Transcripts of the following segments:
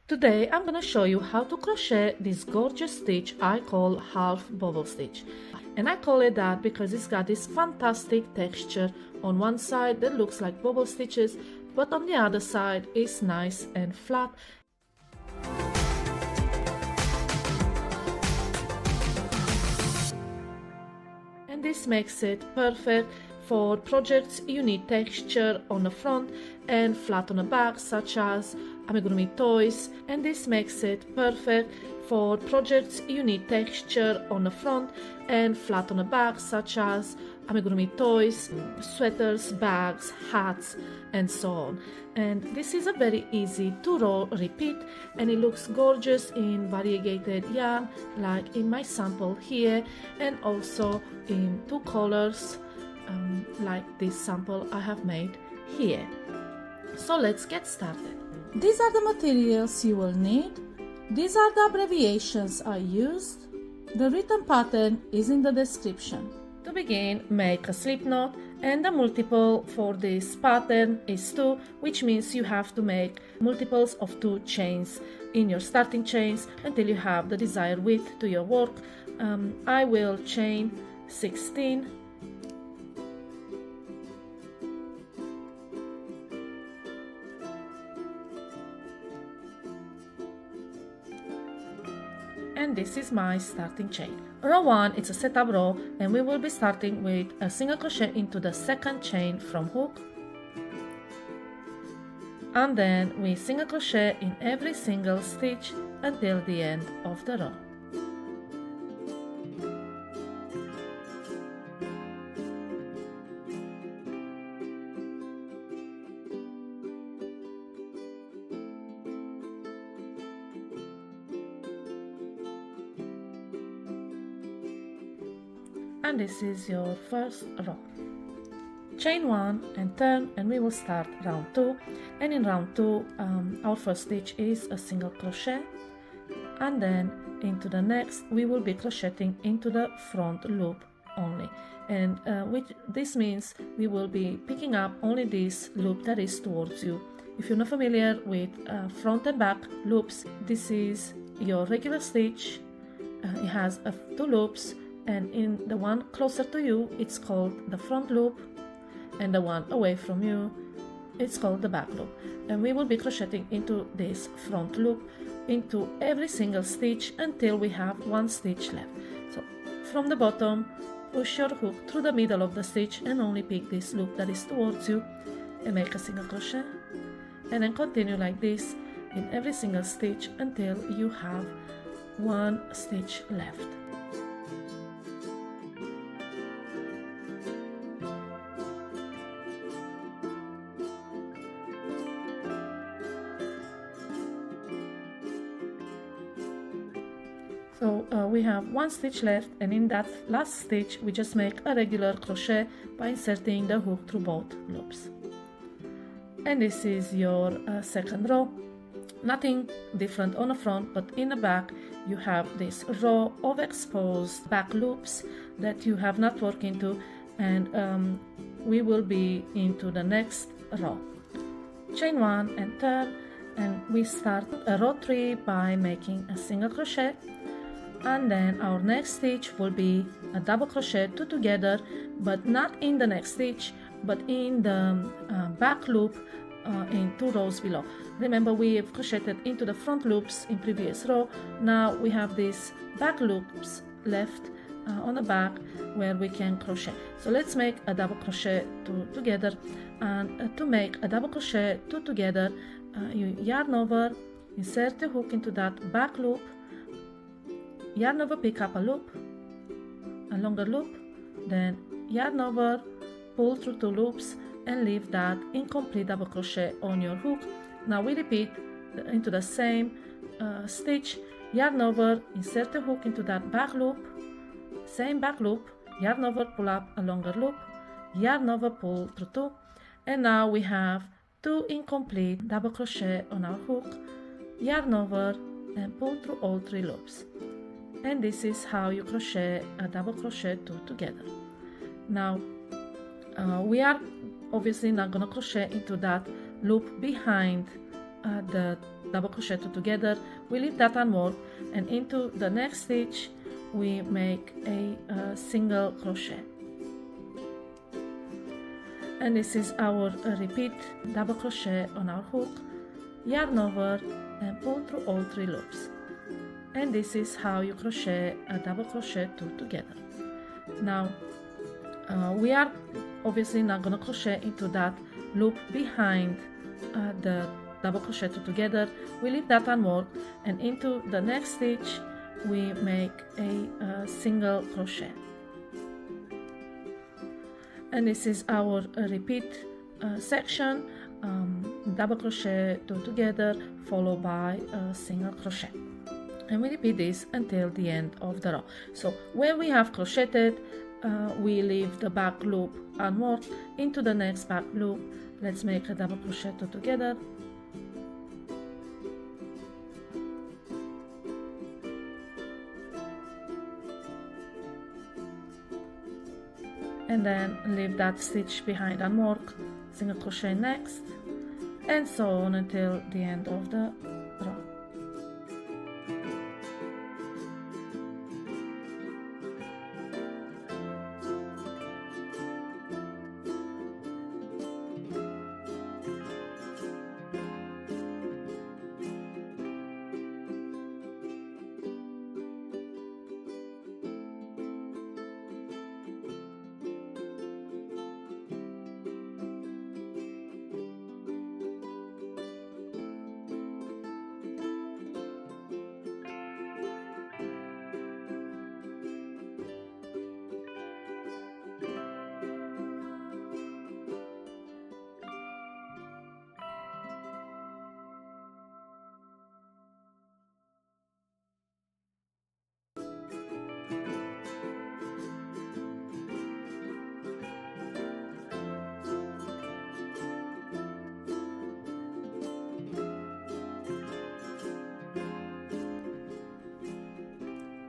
Today I'm gonna show you how to crochet this gorgeous stitch I call half bobble stitch. And I call it that because it's got this fantastic texture on one side that looks like bobble stitches, but on the other side is nice and flat. And this makes it perfect for projects you need texture on the front and flat on the back, such as amigurumi toys. And this makes it perfect for projects you need texture on the front and flat on the back, such as amigurumi toys, sweaters, bags, hats, and so on. And this is a very easy to roll repeat, and it looks gorgeous in variegated yarn like in my sample here, and also in two colors like this sample I have made here. So let's get started. These are the materials you will need. These are the abbreviations I used. The written pattern is in the description. To begin, make a slip knot, and the multiple for this pattern is 2, which means you have to make multiples of 2 chains in your starting chains until you have the desired width to your work. I will chain 16. And this is my starting chain. Row 1, it's a setup row, and we will be starting with a single crochet into the second chain from hook, and then we single crochet in every single stitch until the end of the row. And this is your first row. Chain 1 and turn, and we will start round 2. And in round 2 our first stitch is a single crochet, and then into the next we will be crocheting into the front loop only, and this means we will be picking up only this loop that is towards you. If you're not familiar with front and back loops, this is your regular stitch. It has 2 loops, and in the one closer to you it's called the front loop, and the one away from you it's called the back loop. And we will be crocheting into this front loop into every single stitch until we have 1 stitch left. So from the bottom, push your hook through the middle of the stitch and only pick this loop that is towards you and make a single crochet, and then continue like this in every single stitch until you have 1 stitch left. So we have 1 stitch left, and in that last stitch we just make a regular crochet by inserting the hook through both loops. And this is your second row. Nothing different on the front, but in the back you have this row of exposed back loops that you have not worked into, and we will be into the next row. Chain 1 and turn, and we start row 3 by making a single crochet, and then our next stitch will be a double crochet 2 together, but not in the next stitch, but in the back loop in 2 rows below. Remember, we have crocheted into the front loops in previous row. Now we have these back loops left on the back where we can crochet. So let's make a double crochet 2 together, and to make a double crochet 2 together you yarn over, insert the hook into that back loop, yarn over, pick up a loop, a longer loop, then yarn over, pull through 2 loops, and leave that incomplete double crochet on your hook. Now we repeat into the same stitch, yarn over, insert the hook into that back loop, same back loop, yarn over, pull up a longer loop, yarn over, pull through 2, and now we have 2 incomplete double crochet on our hook, yarn over, and pull through all 3 loops. And this is how you crochet a double crochet 2 together. Now we are obviously not going to crochet into that loop behind the double crochet 2 together, we leave that unworked, and into the next stitch we make a single crochet. And this is our repeat double crochet on our hook, yarn over and pull through all 3 loops. And this is how you crochet a double crochet 2 together. Now we are obviously not going to crochet into that loop behind the double crochet 2 together. We leave that unworked, and into the next stitch we make a single crochet. And this is our repeat section, double crochet 2 together followed by a single crochet, and we repeat this until the end of the row. So when we have crocheted, we leave the back loop unworked. Into the next back loop, let's make a double crochet 2 together, and then leave that stitch behind unworked, single crochet next, and so on until the end of the row.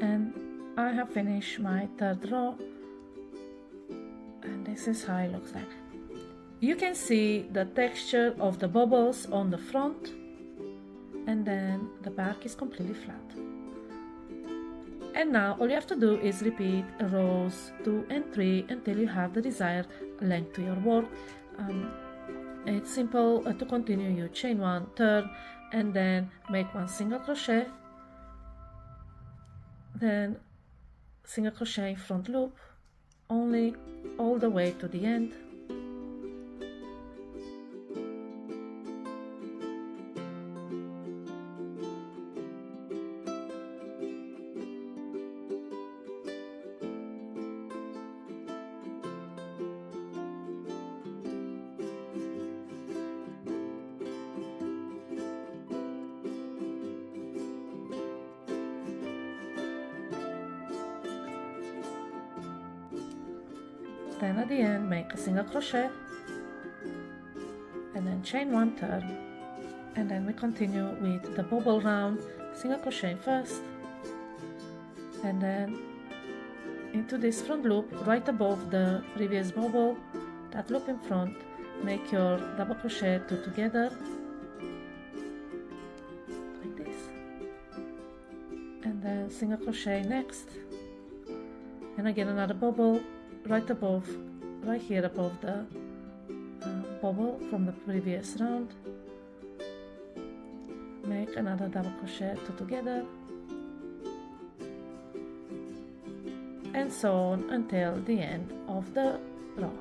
And I have finished my 3rd row, and this is how it looks like. You can see the texture of the bubbles on the front, and then the back is completely flat. And now all you have to do is repeat rows 2 and 3 until you have the desired length to your work. It's simple to continue. You chain 1, turn, and then make 1 single crochet, then single crochet front loop only all the way to the end, then at the end make a single crochet, and then chain 1, turn, and then we continue with the bobble round, single crochet first, and then into this front loop right above the previous bobble, that loop in front, make your double crochet 2 together like this, and then single crochet next, and again another bobble right above, right here above the bobble from the previous round, make another double crochet 2 together, and so on until the end of the row.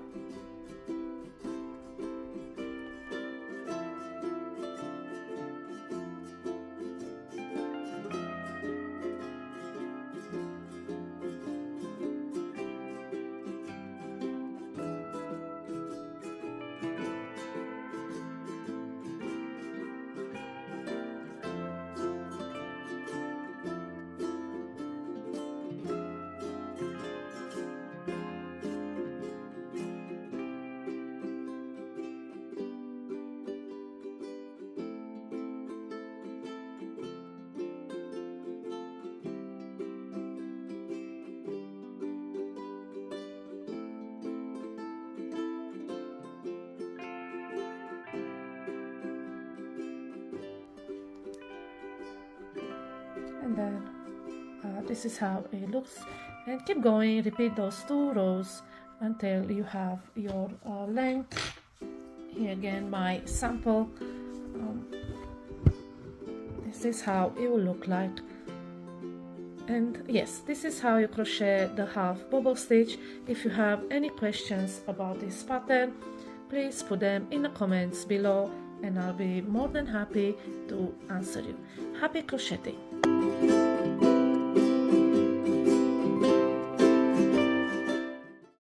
and then this is how it looks, and keep going, repeat those 2 rows until you have your length. Here again my sample. This is how it will look like. And yes, this is how you crochet the half bobble stitch. If you have any questions about this pattern, please put them in the comments below and I'll be more than happy to answer you. Happy crocheting!